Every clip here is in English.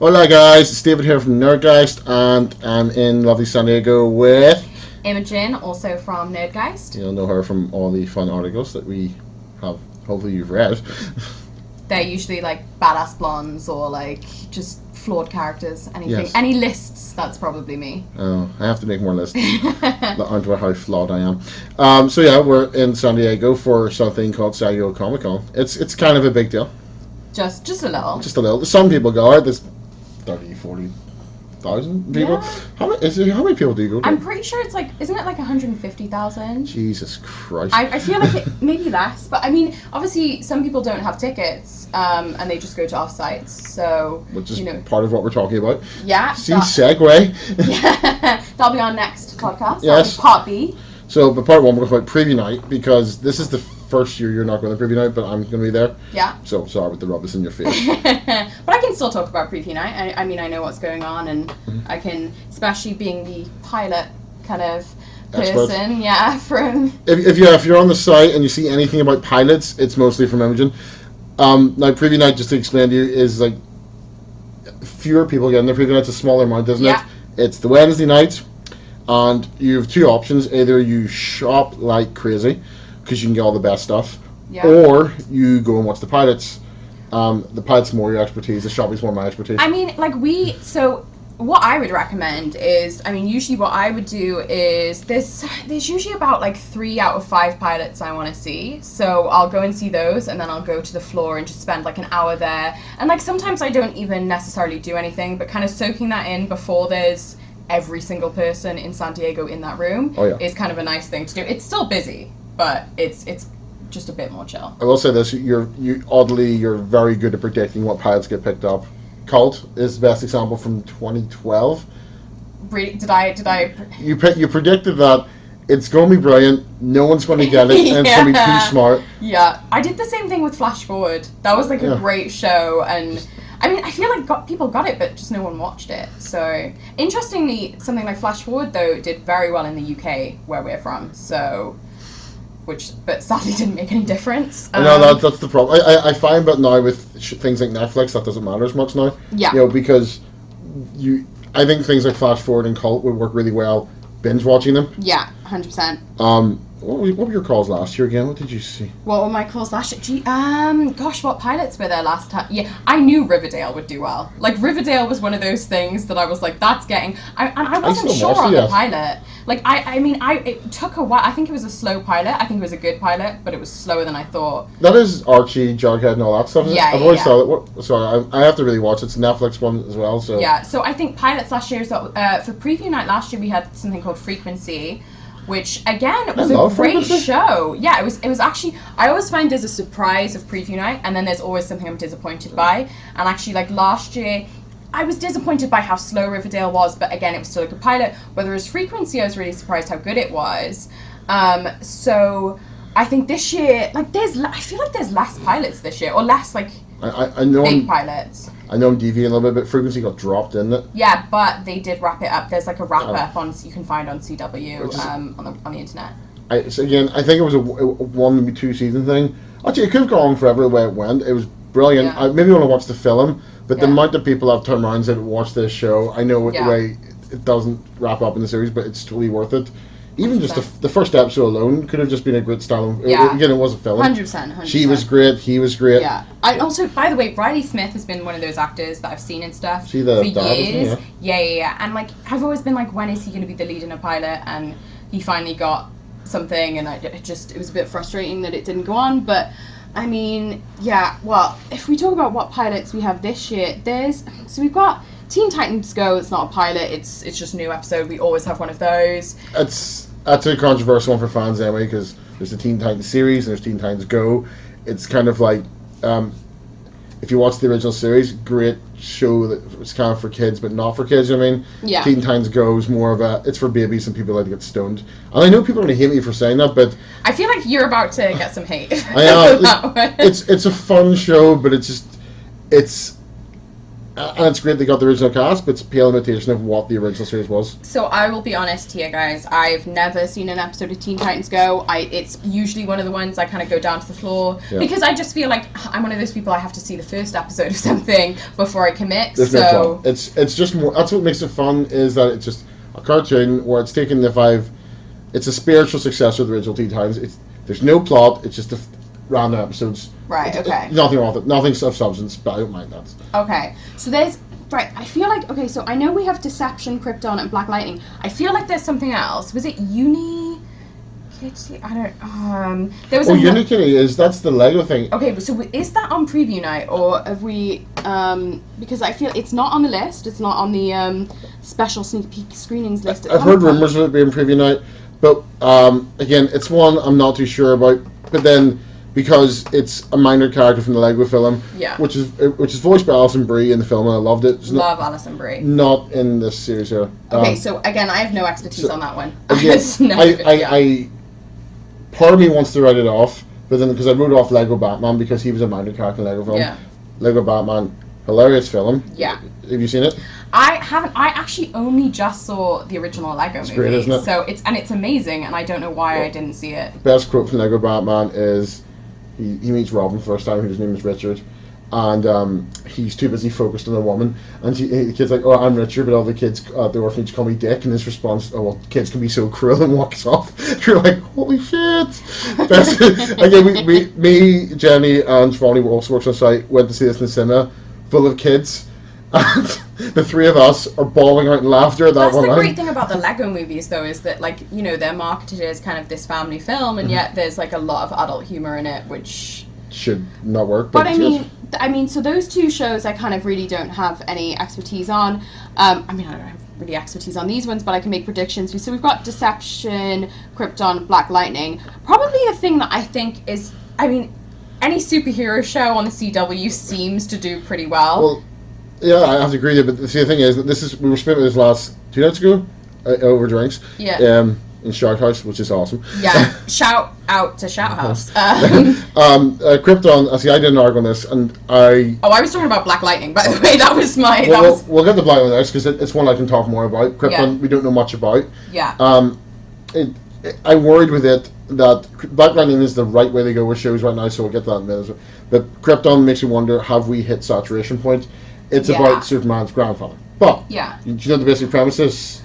Hola guys, it's David here from Nerdgeist, and I'm in lovely San Diego with Imogen, also from Nerdgeist. You'll know her from all the fun articles that we have, hopefully you've read. They're usually like badass blondes or like just flawed characters, anything. Yes. Any lists, that's probably me. Oh, I have to make more lists that aren't about how flawed I am. So yeah, we're in San Diego for something called San Diego Comic Con. It's kind of a big deal. Just a little. Just a little. Some people go, there's 30, 40,000 people. Yeah. How many people do you go to? I'm pretty sure it's like, isn't it like 150,000? Jesus Christ. I feel like it maybe less, but I mean, obviously some people don't have tickets, and they just go to off-sites, so, Which is you know. part of what we're talking about. Yeah. See, segue. Yeah, that'll be our next podcast. Yes. Part B. So, but part one, we're going to preview night, because this is the first year you're not going to preview night, but I'm going to be there. Yeah. So, sorry with the rubbish in your face. But I can still talk about preview night. I mean, I know what's going on, and I can, especially being the pilot kind of person, Expert. yeah, from... If you're on the site and you see anything about pilots, it's mostly from Imogen. Now, preview night, just to explain to you, is like fewer people getting the preview night. It's a smaller amount, isn't Yeah. it? It's the Wednesday night, and you have two options. Either you shop like crazy, because you can get all the best stuff, Yeah. or you go and watch the pilots. The pilots more your expertise, the shopping's more my expertise. I mean, like so what I would recommend is, I mean, usually what I would do is, there's usually about like 3 out of 5 pilots I want to see, so I'll go and see those, and then I'll go to the floor and just spend like an hour there, and like sometimes I don't even necessarily do anything, but kind of soaking that in before there's every single person in San Diego in that room is kind of a nice thing to do. It's still busy, but it's just a bit more chill. I will say this: you're very good at predicting what pilots get picked up. Cult is the best example from 2012. Really, did I? You predicted that it's going to be brilliant. No one's going to get it, and it's going to be too smart. Yeah, I did the same thing with Flash Forward. That was like a great show, and I mean, I feel like people got it, but just no one watched it. So, interestingly, something like Flash Forward, though, did very well in the UK, where we're from. So, but sadly didn't make any difference. No, that's the problem. I find that now with things like Netflix, that doesn't matter as much now. Yeah. You know, because I think things like Flash Forward and Cult would work really well binge watching them. Yeah, 100%. What were your calls last year again? What did you see? What were my calls last year? Gosh, what pilots were there last time? Yeah, I knew Riverdale would do well. Like, Riverdale was one of those things that I was like, that's getting... I wasn't sure on the pilot. Like, I mean, it took a while. I think it was a slow pilot. I think it was a good pilot, but it was slower than I thought. That is Archie, Jughead, and all that stuff. Yeah, I've always thought it. Sorry, I have to really watch it. It's a Netflix one as well. So yeah, so I think pilots last year. So for preview night last year, we had something called Frequency, which again was a great show. Yeah, it was actually. I always find there's a surprise of preview night, and then there's always something I'm disappointed by. And actually, like last year, I was disappointed by how slow Riverdale was, but again, it was still a good pilot. Whereas Frequency, I was really surprised how good it was. So I think this year, like, I feel like there's less pilots this year, or less like I know big pilots. I know I'm deviating a little bit, but Frequency got dropped, didn't it? Yeah, but they did wrap it up. There's like a wrap up you can find on CW on the internet. So again, I think it was a 1 maybe 2 season thing. Actually, it could have gone on forever the way it went. It was brilliant. Yeah. I maybe want to watch the film, but the amount of people have turned around and said, watch this show. I know the way it doesn't wrap up in the series, but it's totally worth it. Even just the first episode alone could have just been a great style. Yeah. Again, it was a film. 100%. She was great. He was great. Yeah. I also, by the way, Riley Smith has been one of those actors that I've seen and stuff See the for dad, years. Yeah. And like, I've always been like, when is he going to be the lead in a pilot? And he finally got something, and it was a bit frustrating that it didn't go on. But I mean, yeah. Well, if we talk about what pilots we have this year, we've got Teen Titans Go. It's not a pilot. It's just a new episode. We always have one of those. That's a controversial one for fans anyway, because there's the Teen Titans series and there's Teen Titans Go. It's kind of like, if you watch the original series, great show that was kind of for kids but not for kids, you know what I mean? Yeah. Teen Titans Go is more of it's for babies and people like to get stoned. And I know people are going to hate me for saying that, but... I feel like you're about to get some hate. I know. It's a fun show, but it's And it's great they got the original cast, but it's a pale imitation of what the original series was. So I will be honest here, guys. I've never seen an episode of Teen Titans Go. It's usually one of the ones I kind of go down to the floor because I just feel like I'm one of those people. I have to see the first episode of something before I commit. There's no fun. It's just more. That's what makes it fun, is that it's just a cartoon where it's taken the five. It's a spiritual successor of the original Teen Titans. There's no plot. It's just random episodes. Right. Okay. Nothing wrong with it. Nothing of substance, but I don't mind that. Okay. So there's I feel like so I know we have Deception, Krypton, and Black Lightning. I feel like there's something else. Was it Uni? I don't. There was. Unikitty that's the Lego thing. Okay, so is that on preview night, or have we? Because I feel it's not on the list. It's not on the special sneak peek screenings list. I've heard rumors of it being preview night, but again, it's one I'm not too sure about. But then, because it's a minor character from the Lego film, which is voiced by Alison Brie in the film, and I loved it. Love Alison Brie. Not in this series here. Okay, so again, I have no expertise on that one. Again, part of me wants to write it off, but then because I wrote off Lego Batman because he was a minor character in Lego film. Yeah. Lego Batman, hilarious film. Yeah. Have you seen it? I haven't. I actually only just saw the original Lego movie. Great, isn't it? So it's amazing, and I don't know why I didn't see it. Best quote from Lego Batman is he meets Robin for the first time, whose name is Richard, and he's too busy focused on a woman, and the kid's like, "Oh, I'm Richard," but all the kids at the orphanage call me Dick, and his response, "Oh, well, kids can be so cruel," and walks off. You're like, "Holy shit!" Best, again, me, Jenny, and Ronnie also works on site. Went to see this in the cinema, full of kids. And the three of us are bawling out in laughter at that That's one. That's the great thing about the Lego movies, though, is that, like, you know, they're marketed as kind of this family film, and yet there's like a lot of adult humor in it, which should not work. But I mean, so those two shows I kind of really don't have any expertise on. I mean, I don't have really expertise on these ones, but I can make predictions. So we've got Deception, Krypton, Black Lightning. Probably a thing that I think is, I mean, any superhero show on the CW seems to do pretty well. Yeah, I have to agree there, but the thing is that we were speaking with this last 2 nights ago over drinks. Yeah. In Shout House, which is awesome. Yeah, shout out to Shout House. Krypton, see, I did an arc on this, and I... Oh, I was talking about Black Lightning, by the way, that was my... We'll get the Black Lightning next, because it's one I can talk more about. Krypton, we don't know much about. Yeah. I worried with it that Black Lightning is the right way to go with shows right now, so we'll get to that in a minute. But Krypton makes you wonder, have we hit saturation point? It's about Superman's grandfather. But, do you know the basic premises?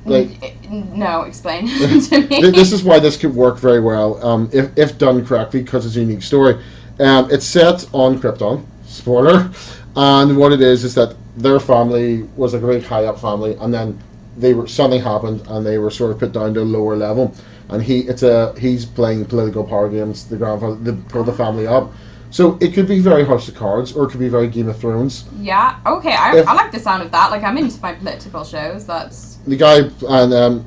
No, explain to me. This is why this could work very well, if done correctly, because it's a unique story. It's set on Krypton, spoiler, and what it is that their family was a very high-up family, and then something happened, and they were sort of put down to a lower level, and he's playing political power games, the grandfather, to pull the family up. So it could be very House of Cards, or it could be very Game of Thrones. Yeah, okay, I like the sound of that. Like, I'm into my political shows, that's... The guy, Ian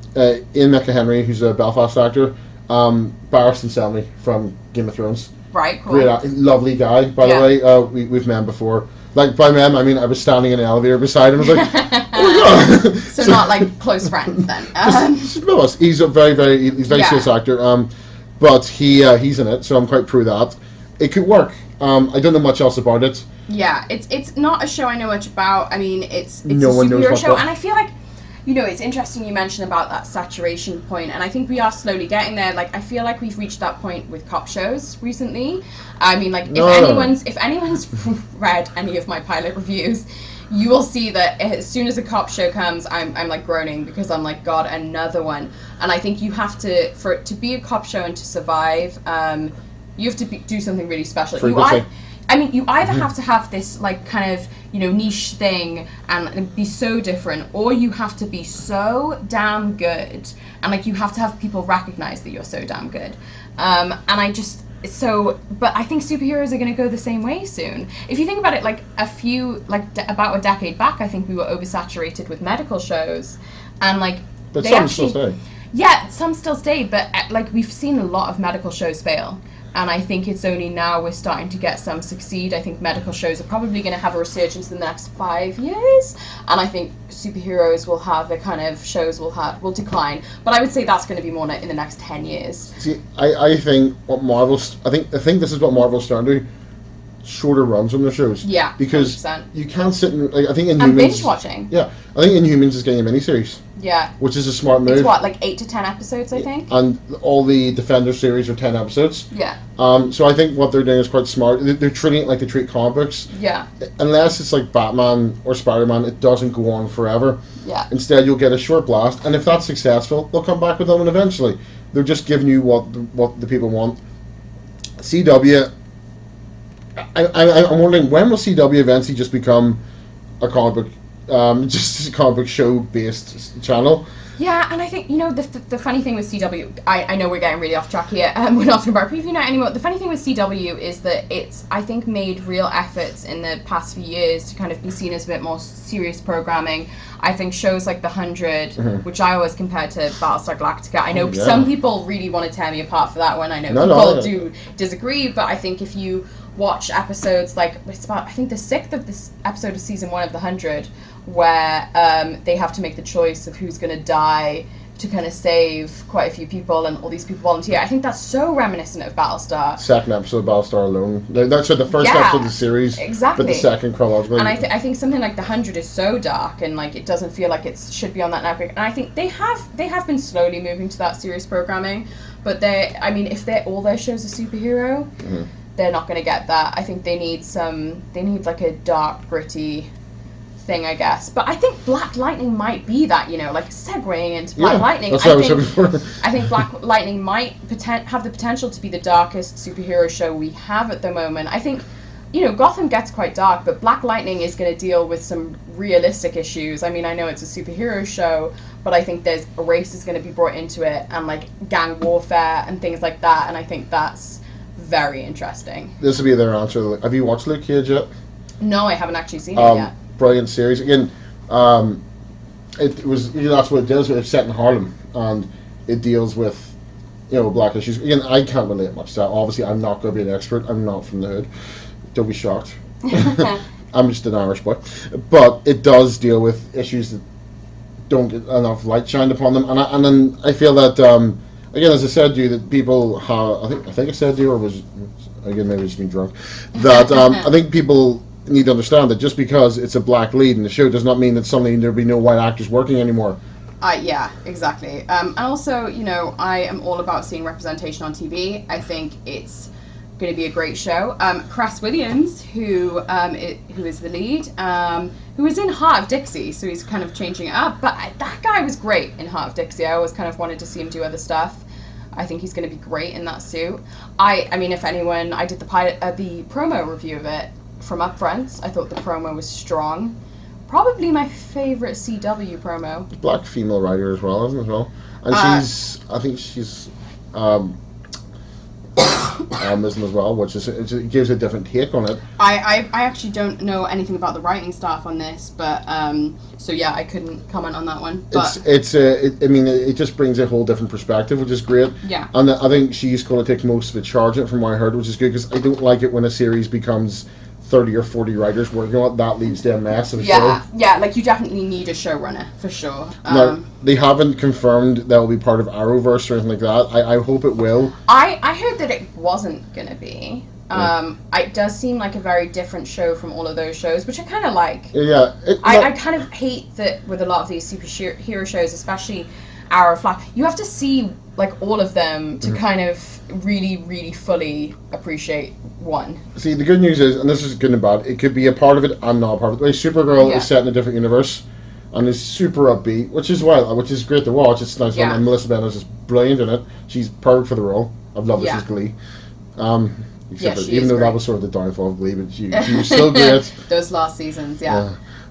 McHenry, who's a Belfast actor, Barristan Selmy from Game of Thrones. Right, cool. Great, lovely guy, by the way. We've met him before. Like, by met him, I mean, I was standing in an elevator beside him. I was like, oh my God. So not, like, close friends, then. He's a very serious actor, but he's in it, so I'm quite pro that. It could work. I don't know much else about it. Yeah, it's not a show I know much about. I mean, it's no a superhero show, about. And I feel like, you know, it's interesting you mentioned about that saturation point, and I think we are slowly getting there. Like, I feel like we've reached that point with cop shows recently. I mean, like, if anyone's read any of my pilot reviews, you will see that as soon as a cop show comes, I'm like groaning, because I'm like, God, another one. And I think you have to, for it to be a cop show and to survive, you have to do something really special. You either have to have this, like, kind of, you know, niche thing and be so different, or you have to be so damn good, and, like, you have to have people recognize that you're so damn good. But I think superheroes are going to go the same way soon. If you think about it, like, about a decade back, I think we were oversaturated with medical shows, and, like, but some still stay. Yeah, some still stay, but, like, we've seen a lot of medical shows fail. And I think it's only now we're starting to get some succeed. I think medical shows are probably going to have a resurgence in the next 5 years. And I think superheroes will have the kind of shows will decline. But I would say that's going to be more in the next 10 years. See, I think what I think this is what Marvel's starting to do. shorter runs on their shows. Yeah, because 100%. you can't sit and like I think Inhumans. And binge watching. Yeah, I think Inhumans is getting a miniseries. Yeah. Which is a smart move. It's what, like 8 to 10 episodes, I think. And all the Defender series are 10 episodes. Yeah. So I think what they're doing is quite smart. They're treating it like they treat comic books. Yeah. Unless it's like Batman or Spider-Man, it doesn't go on forever. Yeah. Instead, you'll get a short blast, and if that's successful, they'll come back with them eventually. They're just giving you what the people want. CW. I'm wondering, when will CW eventually just become a comic book, just a comic book show based channel? Yeah, and I think, the funny thing with CW, I know we're getting really off track here, we're not talking about Preview Night anymore. The funny thing with CW is that it's, I think, made real efforts in the past few years to kind of be seen as a bit more serious programming. I think shows like The 100, which I always compare to Battlestar Galactica. I know some people really want to tear me apart for that one. I know people do disagree, but I think if you watch episodes like, it's about, I think the 6th of this episode of season 1 of The 100, where they have to make the choice of who's going to die to kind of save quite a few people, and all these people volunteer. I think that's so reminiscent of Battlestar. Second episode of Battlestar alone. That's the first episode of the series. Exactly. But the second chronologically. And I think something like The 100 is so dark, and like it doesn't feel like it should be on that network. And I think they have been slowly moving to that serious programming. But if all their shows are superhero, they're not going to get that. I think they need like a dark, gritty thing, I guess. But I think Black Lightning might be that, like segueing into Black Lightning. That's what I was hoping for. I think Black Lightning might have the potential to be the darkest superhero show we have at the moment. I think, Gotham gets quite dark, but Black Lightning is going to deal with some realistic issues. I mean, I know it's a superhero show, but I think there's a race is going to be brought into it, and like gang warfare and things like that, and I think that's very interesting. This will be their answer. Have you watched Luke Cage yet? No, I haven't actually seen it yet. Brilliant series. Again, it was, that's what it does. It's set in Harlem, and it deals with, black issues. Again, I can't relate much to that. Obviously, I'm not going to be an expert. I'm not from the hood. Don't be shocked. I'm just an Irish boy. But it does deal with issues that don't get enough light shined upon them. And then I feel that, again, as I said to you, that people have, I think I said to you, or was, again, maybe just being drunk, that I think people need to understand that just because it's a black lead in the show does not mean that suddenly there'll be no white actors working anymore. Yeah, exactly. And also, I am all about seeing representation on TV. I think it's going to be a great show. Cress Williams, who is the lead, who was in Heart of Dixie, so he's kind of changing it up. But that guy was great in Heart of Dixie. I always kind of wanted to see him do other stuff. I think he's going to be great in that suit. I mean, if anyone, I did the promo review of it from Upfronts. I thought the promo was strong. Probably my favorite CW promo. Black female writer as well, isn't it? And I think she's Muslim as well, which is, it gives a different take on it. I actually don't know anything about the writing staff on this, but so yeah, I couldn't comment on that one. But it just brings a whole different perspective, which is great. Yeah. And I think she's going to take most of the charge in it, from what I heard, which is good, because I don't like it when a series becomes 30 or 40 writers working on it. That leads to a mess of a show. Yeah, like you definitely need a showrunner, for sure. Now, they haven't confirmed that will be part of Arrowverse or anything like that. I hope it will. I heard that it wasn't going to be. It does seem like a very different show from all of those shows, which I kind of like. Yeah. I kind of hate that with a lot of these superhero shows, especially Arrow, Flash, you have to see like all of them to kind of really, really fully appreciate one. See, the good news is, and this is good and bad, it could be a part of it and not a part of it. Like Supergirl is set in a different universe and is super upbeat, which is great to watch. It's nice, and Melissa Benoist is brilliant in it. She's perfect for the role. I've loved her since Glee. Even though that was sort of the downfall of Glee, but she was still great. Those last seasons,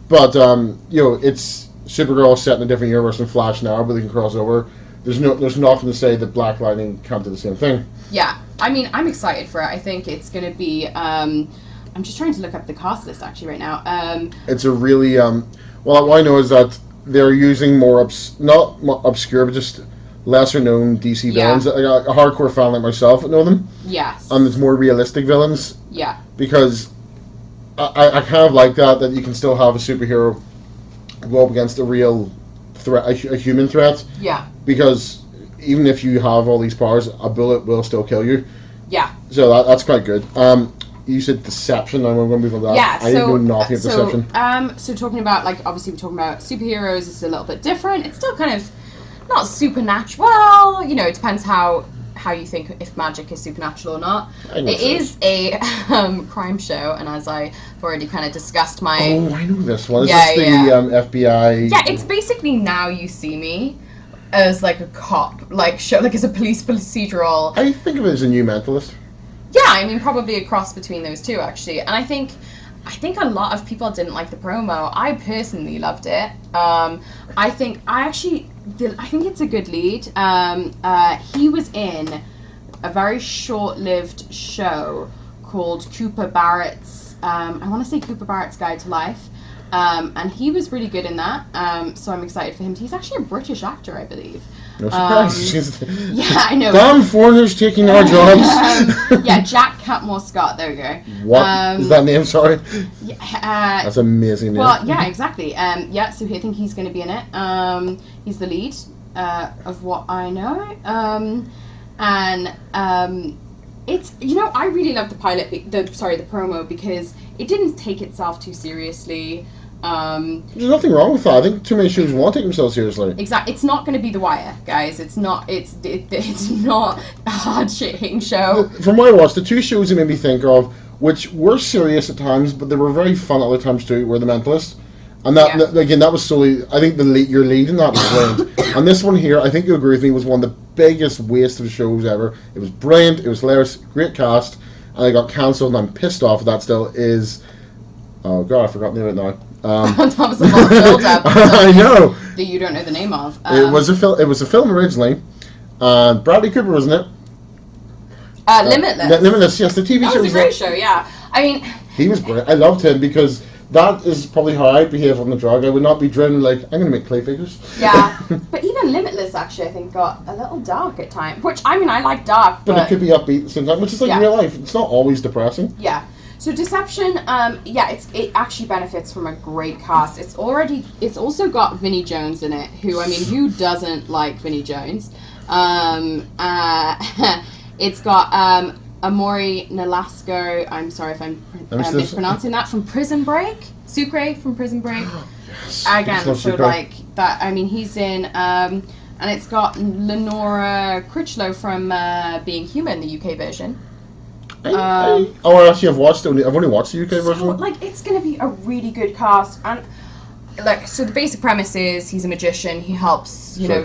But it's Supergirl set in a different universe than Flash now, but they can cross over. There's nothing to say that Black Lightning can't do the same thing. Yeah, I mean, I'm excited for it. I think it's going to be. I'm just trying to look up the cast list actually right now. It's a really well. What I know is that they're using more not obscure, but just lesser known DC villains. A hardcore fan like myself would know them. Yes. And there's more realistic villains. Yeah. Because I kind of like that you can still have a superhero go up against a real threat, a human threat. Yeah. Because even if you have all these powers, a bullet will still kill you. Yeah. So that's quite good. you said Deception. I'm going to move on to that. Yeah, I didn't know nothing of Deception. So talking about, like, obviously we're talking about superheroes. It's a little bit different. It's still kind of not supernatural. Well, you know, it depends how you think if magic is supernatural or not. It is a crime show, and as I've already kind of discussed my... Oh, I know this one. Is this the FBI... Yeah, it's basically Now You See Me as, like, a cop, like, show, like, as a police procedural. I think of it as a New Mentalist. Yeah, I mean, probably a cross between those two, actually. And I think a lot of people didn't like the promo. I personally loved it. I think it's a good lead. He was in a very short-lived show called Cooper Barrett's, I want to say Cooper Barrett's Guide to Life. And he was really good in that. So I'm excited for him. He's actually a British actor, I believe. No surprise. Yeah, I know. Damn foreigners taking our jobs. Yeah, Jack Catmore Scott. There we go. What is that name? Sorry. Yeah, that's an amazing name. Well, yeah, exactly. Yeah, so I think he's going to be in it. He's the lead, of what I know. It's, you know, I really loved the pilot, the promo, because it didn't take itself too seriously. There's nothing wrong with that. I think too many shows want to take themselves seriously. Exactly. It's not going to be The Wire, guys. It's not. It's not a hard shit-hitting show. From what I watched, the two shows that made me think of, which were serious at times, but they were very fun at other times too, were The Mentalist. And that again, that was solely. I think your lead in that was brilliant. And this one here, I think you'll agree with me, was one of the biggest waste of shows ever. It was brilliant. It was hilarious. Great cast. And I got cancelled, and I'm pissed off at that still. Oh God, I forgot the name of it now. That was a long build-up. I know. That you don't know the name of. It was a film originally. Bradley Cooper, wasn't it? Limitless. Limitless, yes, the TV show. That was a great show, yeah. I mean... He was great. I loved him because that is probably how I'd behave on the drug. I would not be driven like, I'm going to make clay figures. Yeah. But even Limitless, actually, I think, got a little dark at times. Which, I mean, I like dark, but... it could be upbeat at the same time, which is like real life. It's not always depressing. Yeah. So Deception, it actually benefits from a great cast. It's also got Vinnie Jones in it, who doesn't like Vinnie Jones? It's got Amaury Nolasco, I'm sorry if I'm mispronouncing that, from Prison Break. Sucre from Prison Break. Yes. Again, so like that, I mean, he's in, and it's got Lenora Critchlow from Being Human, the UK version. Actually, I've only watched the UK version. Like, it's going to be a really good cast, and like, so the basic premise is he's a magician. He helps,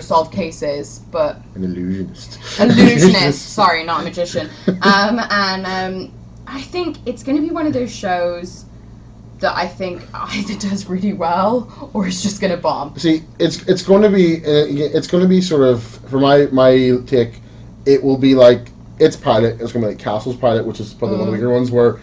solve cases, but an illusionist. Sorry, not a magician. I think it's going to be one of those shows that I think either does really well or is just going to bomb. See, it's going to be sort of, for my take, it will be like. Its pilot is going to be like Castle's pilot, which is probably one of the bigger ones, where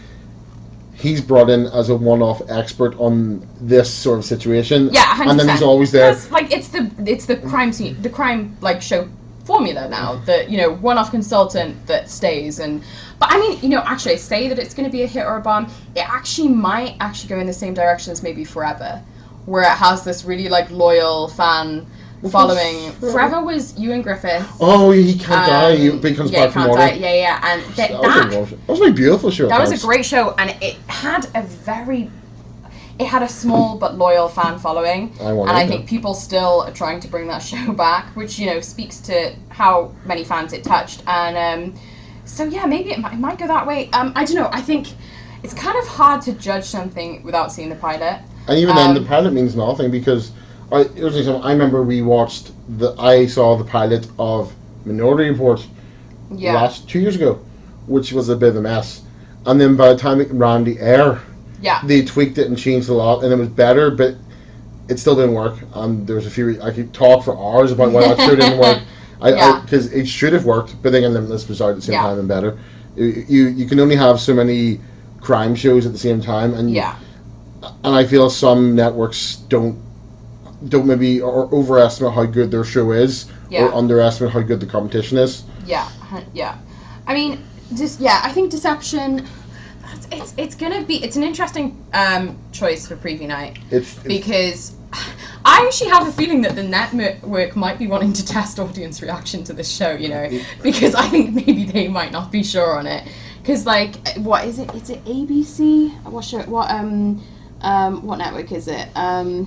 he's brought in as a one-off expert on this sort of situation. Yeah, 100%. And then he's always there. Because, like, it's the crime scene, the crime like show formula now. That one-off consultant that stays, but I mean, actually, I say that it's going to be a hit or a bomb. It actually might actually go in the same direction as maybe Forever, where it has this really like loyal fan. Following Forever was Ewan Griffith. Oh, he can't die. He comes back from water. Yeah, and that was a beautiful show. That was a great show, and it had a small but loyal fan following, I think people still are trying to bring that show back, which speaks to how many fans it touched, and so yeah, maybe it might go that way. I don't know. I think it's kind of hard to judge something without seeing the pilot, and even then, the pilot means nothing because. I remember I saw the pilot of Minority Report 2 years ago, which was a bit of a mess. And then by the time it ran the air, they tweaked it and changed a lot, and it was better, but it still didn't work. And there was a few. I could talk for hours about why that show didn't work. Because it should have worked, but then Limitless was out at the same time and better. You can only have so many crime shows at the same time, and I feel some networks don't maybe or overestimate how good their show is, or underestimate how good the competition is. Yeah. I mean, I think Deception. It's an interesting choice for preview night. Because I actually have a feeling that the network might be wanting to test audience reaction to this show. Because I think maybe they might not be sure on it. Because like, what is it? Is it ABC? What show? What network is it? Yeah,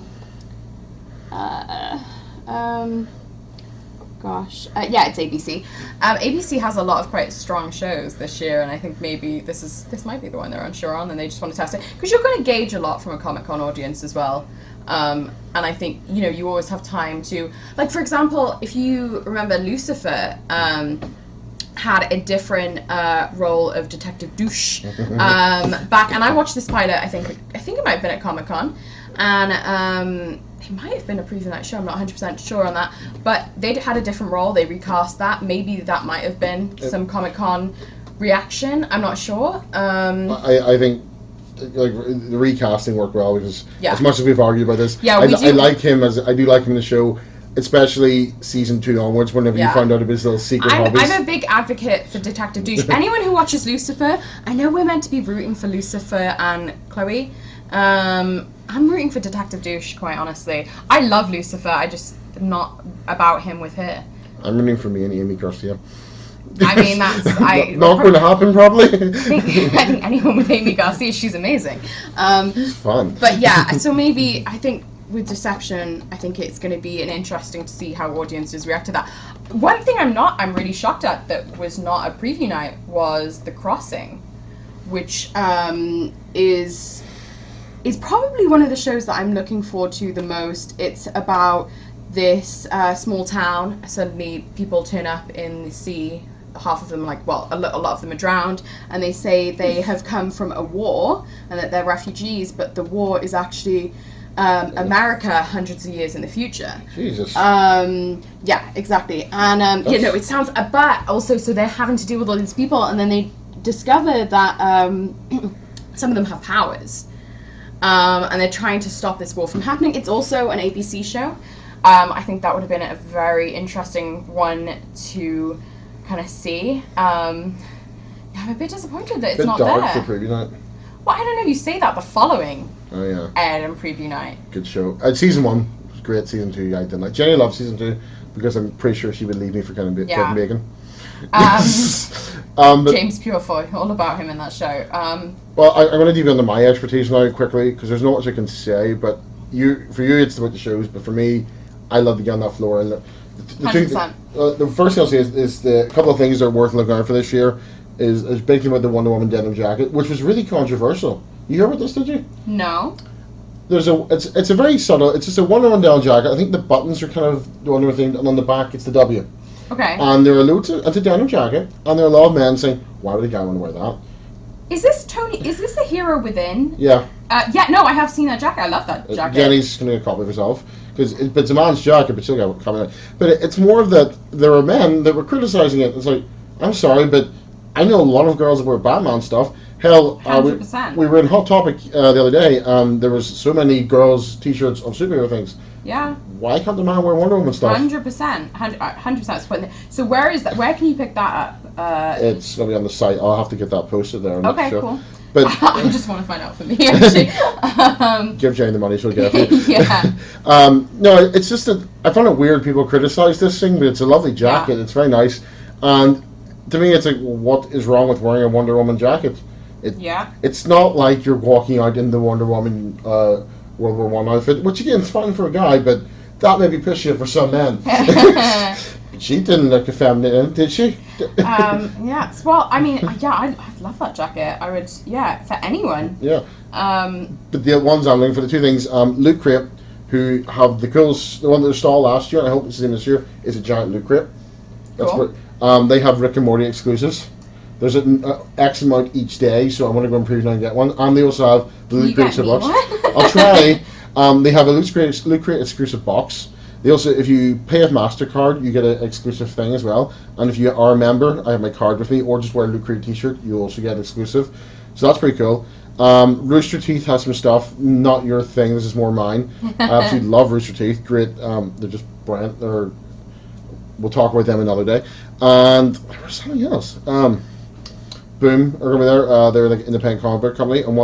it's ABC. ABC has a lot of quite strong shows this year, and I think maybe this might be the one they're unsure on, and they just want to test it because you're going to gauge a lot from a Comic-Con audience as well. And I think you always have time to, like, for example, if you remember, Lucifer had a different role of Detective Douche back, and I watched this pilot. I think it might have been at Comic-Con, and it might have been a preview night show. I'm not 100% sure on that, but they had a different role. They recast that. Maybe that might have been some Comic-Con reaction. I'm not sure. I think like the recasting worked well because as much as we've argued about this, I like him I do like him in the show. Especially season 2 onwards, whenever you find out of his little secret hobbies. I'm a big advocate for Detective Douche. Anyone who watches Lucifer, I know we're meant to be rooting for Lucifer and Chloe. I'm rooting for Detective Douche, quite honestly. I love Lucifer, I just not about him with her. I'm rooting for me and Amy Garcia. I mean, that's not going to happen, probably. I think anyone with Amy Garcia, she's amazing. It's fun. But yeah, so maybe I think with Deception, I think it's going to be interesting to see how audiences react to that. One thing I'm really shocked at that was not a preview night was The Crossing, which is probably one of the shows that I'm looking forward to the most. It's about this small town. Suddenly people turn up in the sea. Half of them, a lot of them are drowned, and they say they have come from a war and that they're refugees, but the war is actually America hundreds of years in the future. Jesus. Yeah, exactly. And it sounds. But also, so they're having to deal with all these people, and then they discover that some of them have powers, and they're trying to stop this war from happening. It's also an ABC show. I think that would have been a very interesting one to kind of see. I'm a bit disappointed that it's not dark there. For preview night. Well, I don't know. You say that the following. Oh yeah. Aired on preview night. Good show. Season 1 was great. Season 2 I didn't like. Jenny loved season 2 because I'm pretty sure she would leave me for Kevin Bacon. James Purefoy, all about him in that show. Well, I'm going to deviate into my expertise now quickly because there's not much I can say. But for you, it's about the shows. But for me, I love to get on that floor. And the first thing I'll say is the couple of things that are worth looking out for this year is big thing about the Wonder Woman denim jacket, which was really controversial. You hear about this, did you? No. It's a very subtle. It's just a Wonder Woman denim jacket. I think the buttons are kind of the Wonder Woman thing, and on the back it's the W. Okay. And there are loads of, it's a denim jacket, and there are a lot of men saying, "Why would a guy want to wear that?" Is this Tony? Is this the Hero Within? Yeah. No, I have seen that jacket. I love that jacket. Jenny's gonna get a copy of herself because it's a man's jacket, but she'll get a copy of it. But it's more of that there are men that were criticizing it. It's like, I'm sorry, but I know a lot of girls that wear Batman stuff. Hell, we were in Hot Topic the other day. There was so many girls' T-shirts of superhero things. Yeah. Why can't the man wear Wonder Woman stuff? 100%. So where is that? Where can you pick that up? It's gonna be on the site. I'll have to get that posted there. Okay, cool. But I just want to find out for me. Actually, give Jane the money, she'll get it. Yeah. No, it's just that I find it weird people criticize this thing, but it's a lovely jacket. Yeah. It's very nice, and to me, it's like, what is wrong with wearing a Wonder Woman jacket? It's not like you're walking out in the Wonder Woman World War I outfit, which again is fine for a guy, but that may be pushy for some men. She didn't look effeminate, did she? Yeah. Well, I mean, I love that jacket. I would, for anyone. Yeah. But the ones I'm looking for, the two things, Loot Crate, who have the one that they stole last year, and I hope it's the same this year, is a giant Loot Crate. That's cool. What, they have Rick and Morty exclusives. There's an X amount each day, so I'm going to go and preview and get one. And they also have the Loot Crate box. I'll try. They have a Loot Crate exclusive box. They also, if you pay with MasterCard, you get an exclusive thing as well. And if you are a member, I have my card with me, or just wear a Loot Crate t-shirt, you also get exclusive. So that's pretty cool. Rooster Teeth has some stuff, not your thing, this is more mine. I absolutely love Rooster Teeth, great. They're just brilliant. We'll talk about them another day. And there was something else. Boom are going to be there. They're like an independent comic book company, and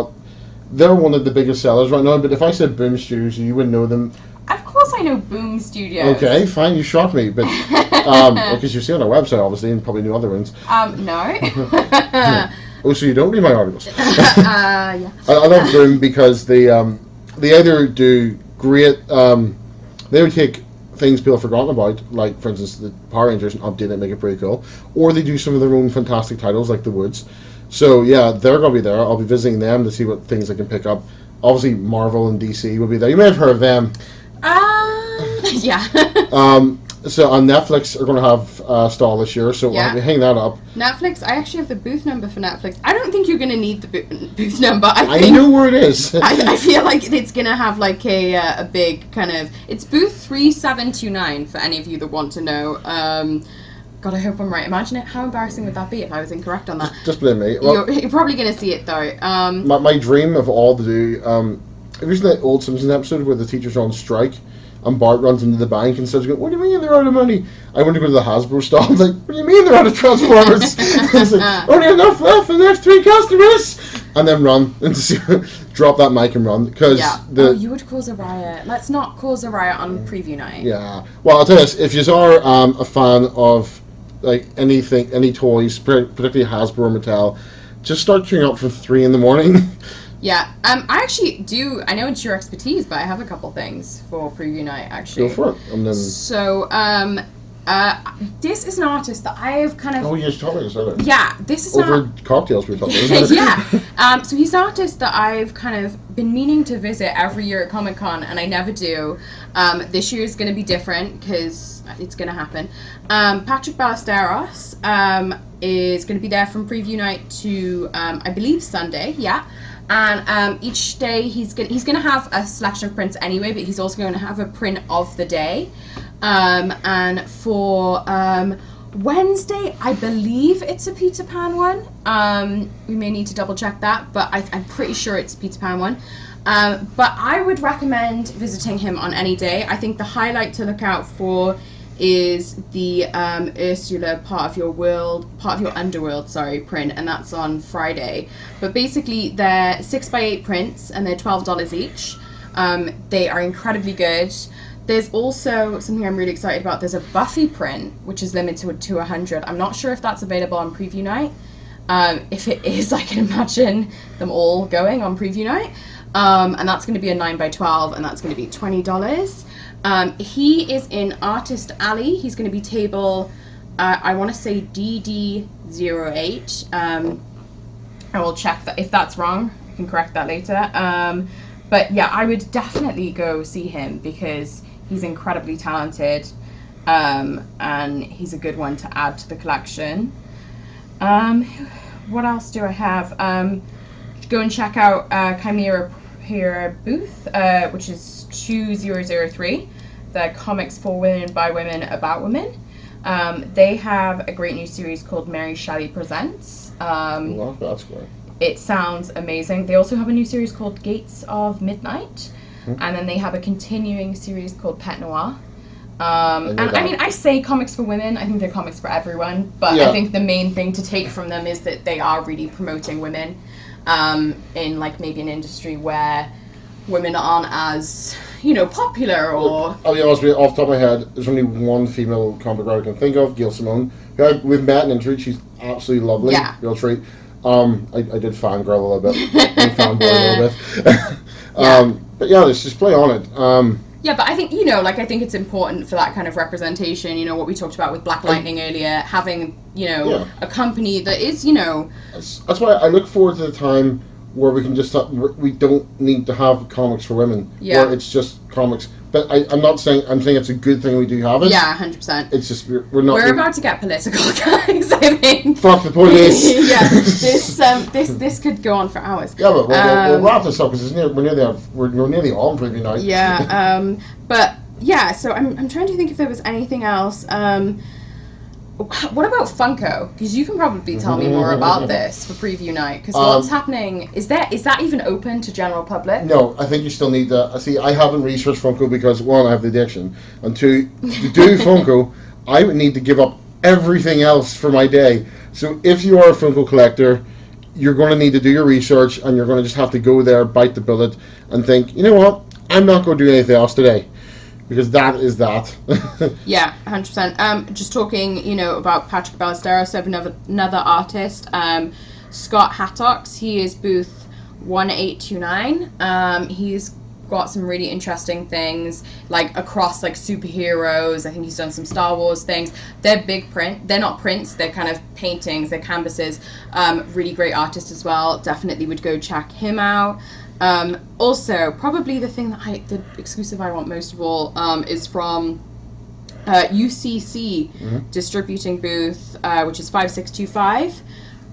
they're one of the biggest sellers right now. But if I said Boom Studios, you wouldn't know them. Of course course I know Boom Studios. Okay, fine, you shocked me, but because you see on our website, obviously, and probably knew other ones. No. Oh, so you don't read my articles? Yeah. I love Boom because they either do great. They would take things people have forgotten about, like for instance the Power Rangers, and update it and make it pretty cool, or they do some of their own fantastic titles like The Woods. So yeah, they're gonna be there. I'll be visiting them to see what things I can pick up. Obviously, Marvel and DC will be there. You may have heard of them. Yeah. So on Netflix are going to have a stall this year, so Yeah. we'll hang that up. Netflix, I actually have the booth number for Netflix. I don't think you're going to need the booth number. I know where it is. I feel like it's going to have like a big kind of... It's booth 3729 for any of you that want to know. God, I hope I'm right. Imagine it. How embarrassing would that be if I was incorrect on that? Just blame me. Well, You're probably going to see it though. my dream of all to do... have you seen that old Simpsons episode where the teachers are on strike? And Bart runs into the bank and starts going, "What do you mean they're out of money?" I want to go to the Hasbro stall. I'm like, "What do you mean they're out of Transformers?" It's like, "Only enough left for the next 3 customers." And then run and drop that mic and run because you would cause a riot. Let's not cause a riot on preview night. Yeah. Well, I'll tell you this: if you are a fan of like anything, any toys, particularly Hasbro or Mattel, just start queuing up for 3 a.m. Yeah, I actually do. I know it's your expertise, but I have a couple things for preview night actually. Go for it. And then. So, this is an artist that I have kind of. Oh, you told me this earlier. Yeah, this is over cocktails we're talking. Yeah. So he's an artist that I've kind of been meaning to visit every year at Comic-Con, and I never do. This year is going to be different because it's going to happen. Patrick Ballesteros is going to be there from preview night to I believe Sunday. Yeah. And each day he's gonna have a selection of prints anyway, but he's also going to have a print of the day. And for Wednesday, I believe it's a Peter Pan one. We may need to double check that, but I'm pretty sure it's a Peter Pan one. But I would recommend visiting him on any day. I think the highlight to look out for is the Ursula part of your underworld print, and that's on Friday. But basically they're 6x8 prints and they're $12 each. They are incredibly good. There's also something I'm really excited about. There's a Buffy print which is limited to 100. I'm not sure if that's available on preview night. If it is, I can imagine them all going on preview night. And that's going to be a 9x12 and that's going to be $20. He is in Artist Alley. He's going to be table, I want to say DD08. I will check that. If that's wrong, I can correct that later. But yeah, I would definitely go see him because he's incredibly talented, and he's a good one to add to the collection. What else do I have? Go and check out Chimera booth, which is 2003. The comics for women, by women, about women. They have a great new series called Mary Shelley Presents. Well, that's great. It sounds amazing. They also have a new series called Gates of Midnight, and then they have a continuing series called Pet Noir. And I mean, I say comics for women. I think they're comics for everyone, but I think the main thing to take from them is that they are really promoting women in like maybe an industry where women aren't as popular or. I'll be honest with you, off the top of my head, there's only one female comic writer I can think of, Gail Simone. We've met and interviewed. She's absolutely lovely. Yeah. Real treat. I did fangirl a little bit, and fanboy a little bit. But yeah, let's just play on it. Yeah, but I think, I think it's important for that kind of representation, what we talked about with Black Lightning earlier, having, a company that is, That's why I look forward to the time where we can just, we don't need to have comics for women. Yeah. Where it's just comics. But I'm saying it's a good thing we do have it. Yeah, 100%. It's just, we're not... We're about to get political, guys, I think. Fuck the police! Yeah, this could go on for hours. Yeah, but we'll wrap this up because we're nearly on preview night. Yeah, but yeah, so I'm trying to think if there was anything else. What about Funko? Because you can probably tell me more about this for preview night. Because what's happening? Is that even open to general public? No, I think you still need to. See, I haven't researched Funko because one, I have the addiction, and two, to do Funko, I would need to give up everything else for my day. So if you are a Funko collector, you're going to need to do your research, and you're going to just have to go there, bite the bullet, and think, you know what? I'm not going to do anything else today. because that is that. Yeah, 100%. Just talking, about Patrick Ballesteros, so another artist, Scott Hattocks. He is booth 1829. He's got some really interesting things, like across like superheroes. I think he's done some Star Wars things. They're big print. They're not prints. They're kind of paintings. They're canvases. Really great artist as well. Definitely would go check him out. Also, probably the exclusive I want most of all is from UCC distributing booth, which is 5625.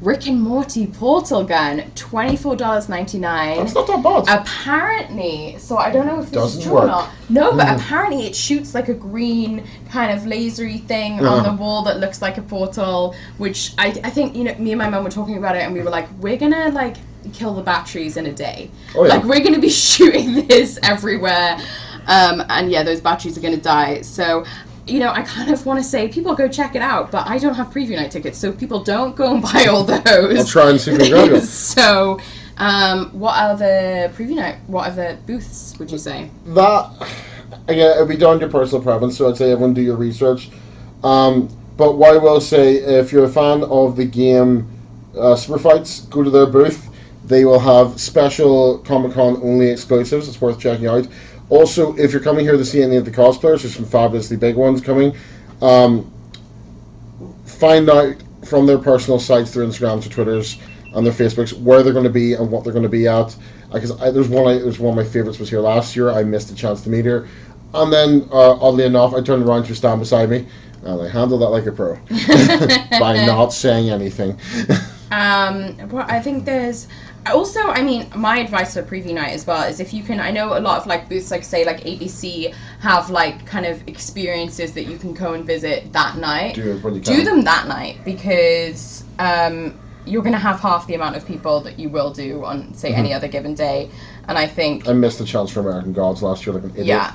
Rick and Morty Portal Gun, $24.99. That's not that bad. Apparently, so I don't know if this is true or not. No, but apparently it shoots like a green kind of lasery thing on the wall that looks like a portal, which I think, me and my mum were talking about it and we were like, we're gonna like kill the batteries in a day. Oh, yeah. Like we're gonna be shooting this everywhere. And yeah, those batteries are gonna die. So I kind of want to say people go check it out, but I don't have preview night tickets, so people don't go and buy all those. I'll try and see if we can go. So, what other booths would you say? That, again, it'll be down to your personal preference, so I'd say everyone do your research. But what I will say, if you're a fan of the game Super Fights, go to their booth. They will have special Comic-Con only exclusives. It's worth checking out. Also, if you're coming here to see any of the cosplayers, there's some fabulously big ones coming. Find out from their personal sites, their Instagrams, their Twitters, and their Facebooks where they're going to be and what they're going to be at. Because there's one of my favorites was here last year. I missed a chance to meet her, and then oddly enough, I turned around to stand beside me, and I handled that like a pro by not saying anything. Well, I think there's. Also, my advice for preview night as well is if you can, I know a lot of like booths like say like ABC have like kind of experiences that you can go and visit that night. Do them that night because you're going to have half the amount of people that you will do on say any other given day. And I think... I missed the chance for American Gods last year like an idiot. Yeah.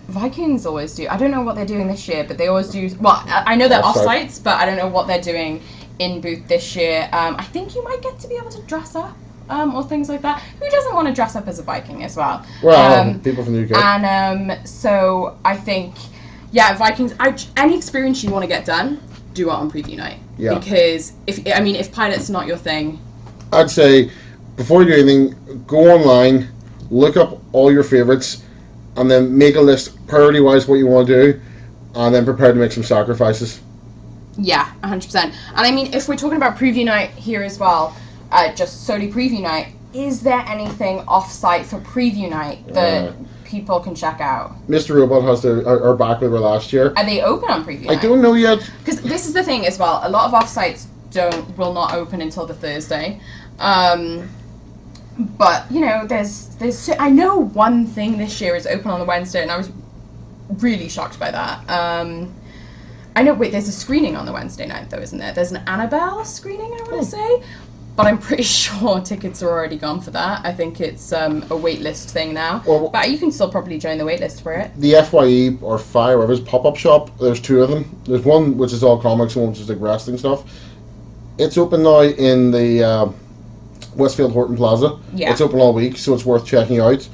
Vikings always do. I don't know what they're doing this year, but they always do... Well, I know they're off-sites, but I don't know what they're doing in booth this year. I think you might get to be able to dress up or things like that. Who doesn't want to dress up as a Viking as well? Well, people from the UK. And so I think, Vikings. Any experience you want to get done, do it on preview night. Yeah. Because if Pilot's not your thing, I'd say before you do anything, go online, look up all your favorites, and then make a list priority-wise what you want to do, and then prepare to make some sacrifices. Yeah, 100%. And if we're talking about preview night here as well, just solely preview night, is there anything off-site for preview night that people can check out? Mr. Robot has our back we were last year. Are they open on preview night? I don't know yet. Because this is the thing as well. A lot of off-sites will not open until the Thursday. But there's I know one thing this year is open on the Wednesday, and I was really shocked by that. I know, there's a screening on the Wednesday night, though, isn't there? There's an Annabelle screening, I want to say. But I'm pretty sure tickets are already gone for that. I think it's a waitlist thing now. Well, but you can still probably join the waitlist for it. The FYE or FI, whatever's pop-up shop, there's two of them. There's one which is all comics and one which is like wrestling stuff. It's open now in the Westfield Horton Plaza. Yeah. It's open all week, so it's worth checking out.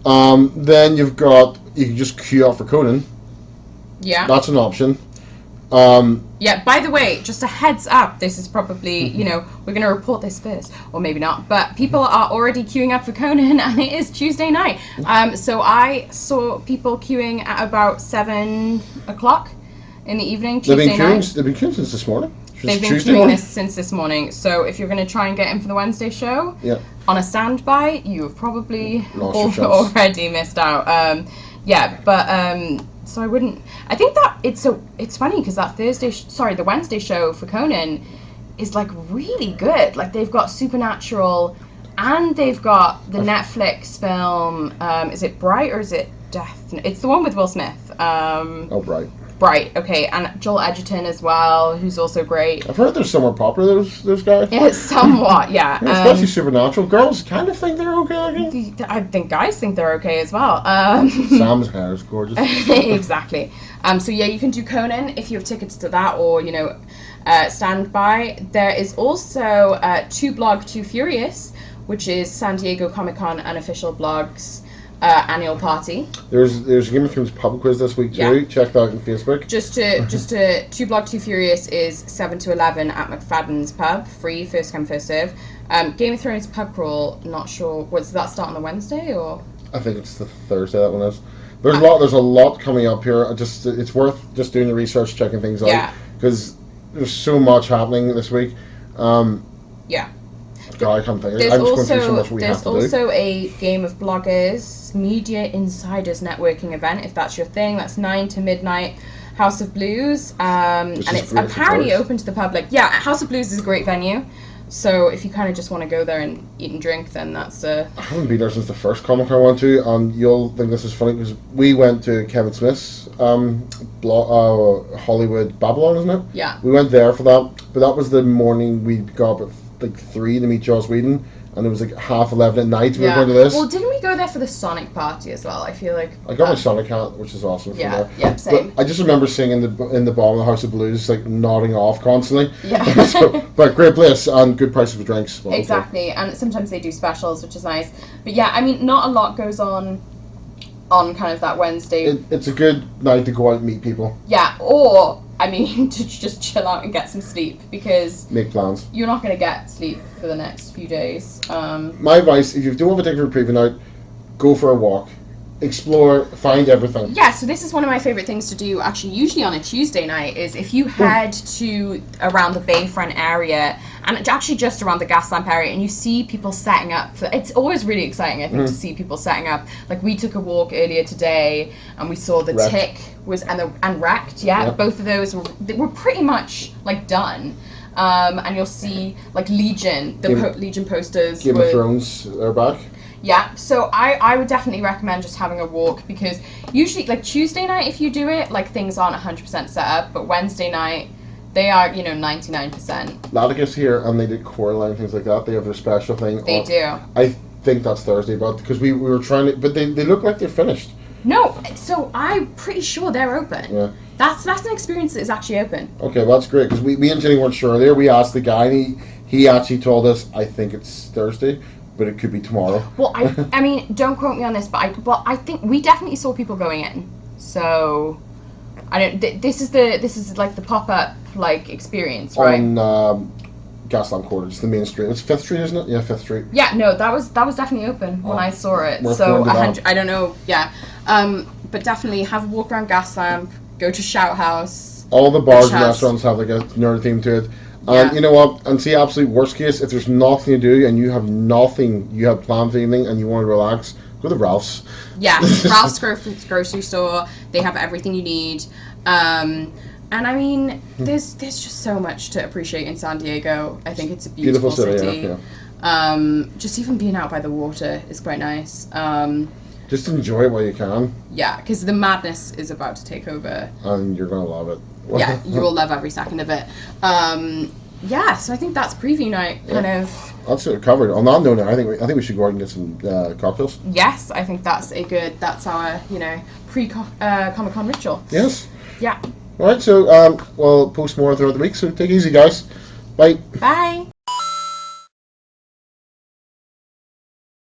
Then you can just queue up for Conan. Yeah. That's an option. By the way, just a heads up, this is probably, we're going to report this first, or maybe not, but people are already queuing up for Conan, and it is Tuesday night. So I saw people queuing at about 7 o'clock in the evening, Tuesday night. They've been queuing since this morning. They've been queuing since this morning. So if you're going to try and get in for the Wednesday show, on a standby, you have probably already missed out. So I wouldn't. I think that it's funny because that the Wednesday show for Conan is like really good. Like they've got Supernatural, and they've got the Netflix film. Is it Bright or is it Death? It's the one with Will Smith. Bright. Bright. Okay, and Joel Edgerton as well, who's also great. I've heard they're somewhat popular. Those guys. Yeah, somewhat. Yeah. Especially Supernatural. Girls kind of think they're okay. I think guys think they're okay as well. Sam's hair is gorgeous. Exactly. So you can do Conan if you have tickets to that, or standby. There is also Two Blog Two Furious, which is San Diego Comic-Con unofficial blogs. annual party. There's a Game of Thrones pub quiz this week too. Yeah. Check that out on Facebook. Just to Two Blog Two Furious is 7 to 11 at McFadden's pub, free, first come first serve. Game of Thrones pub crawl, not sure. Does that start on the Wednesday or? I think it's the Thursday that one is. There's a lot coming up here. It's worth just doing the research, checking things out, because there's so much happening this week. Yeah. God, I can't think. I'm just going through so much we have to do. There's also a Game of Bloggers Media Insiders networking event, if that's your thing. That's 9 to midnight. House of Blues, and it's apparently open to the public. Yeah, House of Blues is a great venue. So if you kind of just want to go there and eat and drink, then that's I haven't been there since the first comic I went to, and you'll think this is funny because we went to Kevin Smith's Hollywood Babylon, isn't it? Yeah. We went there for that, but that was the morning we got up at like 3 to meet Joss Whedon, and it was like 11:30 at night. We were going to this. Well, didn't we go there for the Sonic party as well? I feel like I got my Sonic hat, which is awesome. Yeah, But same. I just remember seeing in the bottom of the House of Blues, like nodding off constantly. Yeah. But great place and good prices for drinks. Well, exactly, and sometimes they do specials, which is nice. But yeah, I mean, not a lot goes on kind of that Wednesday. It's a good night to go out and meet people. Yeah, or I mean, to just chill out and get some sleep, because make plans. You're not going to get sleep for the next few days. My advice: if you don't have a ticket for preview night, go for a walk. Explore, find everything. Yeah, so this is one of my favourite things to do, actually, usually on a Tuesday night, is if you head to around the Bayfront area, and actually just around the gas lamp area, and you see people setting up. It's always really exciting, I think, to see people setting up. Like, we took a walk earlier today, and we saw the Tick and Wrecked, both of those were pretty much, like, done. And you'll see, like, Legion, Legion posters. Game of Thrones are back. Yeah, so I would definitely recommend just having a walk, because usually, like, Tuesday night, if you do it, like, things aren't 100% set up, but Wednesday night, they are, 99%. Laticus here, and they did Coraline and things like that. They have their special thing. They do. I think that's Thursday, but because we were trying to, but they look like they're finished. No, so I'm pretty sure they're open. Yeah. That's an experience that is actually open. Okay, well, that's great, because we and Jenny weren't sure there. We asked the guy, and he actually told us, I think it's Thursday, but it could be tomorrow. Well, I mean, don't quote me on this, but I think we definitely saw people going in. So I don't. This is like the pop-up like experience, right? On Gaslamp Quarter, it's the main street. It's 5th Street, isn't it? Yeah, 5th Street. Yeah, no, that was definitely open when I saw it. So 100. I don't know. Yeah, but definitely have a walk around Gaslamp. Go to Shout House. All the bars and restaurants have like a nerd theme to it. And you know what? And see, absolute worst case, if there's nothing to do and you have nothing, you have planned for the evening and you want to relax, go to Ralph's. Yeah, Ralph's grocery store. They have everything you need. And I mean, there's just so much to appreciate in San Diego. I think it's a beautiful city. Yeah. Just even being out by the water is quite nice. Just enjoy it while you can. Yeah, because the madness is about to take over. And you're going to love it. Yeah, you will love every second of it. Yeah, so I think that's preview night, kind of. That's it covered. On that note, I think we should go out and get some cocktails. Yes, I think that's our pre Comic Con ritual. Yes. Yeah. All right, so we'll post more throughout the week. So take it easy, guys. Bye. Bye.